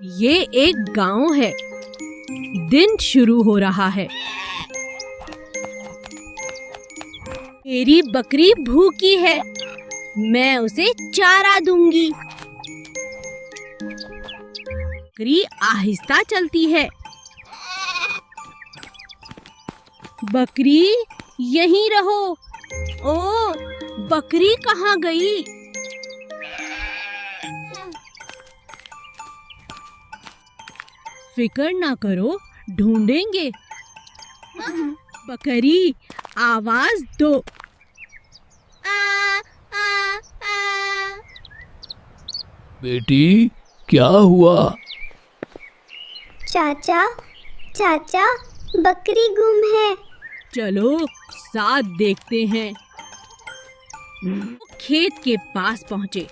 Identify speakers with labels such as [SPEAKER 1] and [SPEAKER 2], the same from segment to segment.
[SPEAKER 1] ये एक गांव है। दिन शुरू हो रहा है। मेरी बकरी भूखी है। मैं उसे चारा दूंगी। बकरी आहिस्ता चलती है। बकरी यहीं रहो। ओ, बकरी कहाँ गई? फिक्र ना करो, ढूंढेंगे। बकरी, आवाज दो।
[SPEAKER 2] बेटी, क्या हुआ?
[SPEAKER 3] चाचा, चाचा, बकरी गुम है।
[SPEAKER 1] चलो साथ देखते हैं। खेत के पास पहुंचे।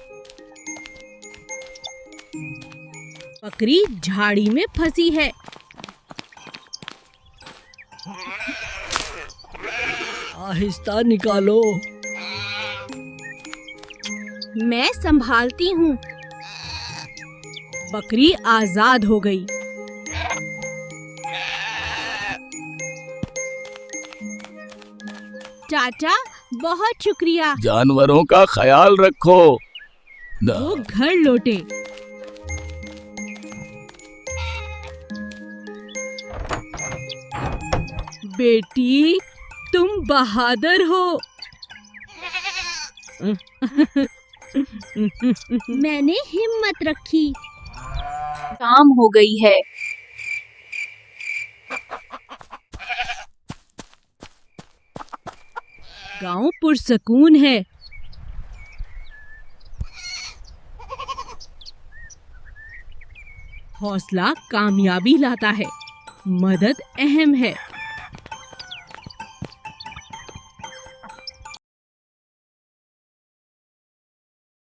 [SPEAKER 1] बकरी झाड़ी में फंसी है।
[SPEAKER 2] आहिस्ता निकालो।
[SPEAKER 1] मैं संभालती हूँ। बकरी आजाद हो गई। चाचा, बहुत शुक्रिया।
[SPEAKER 2] जानवरों का ख्याल रखो।
[SPEAKER 1] वो घर लौटे। बेटी, तुम बहादुर हो। मैंने हिम्मत रखी।
[SPEAKER 4] शाम हो गई है।
[SPEAKER 1] गांव पुरसकून है। हौसला कामयाबी लाता है। मदद अहम है।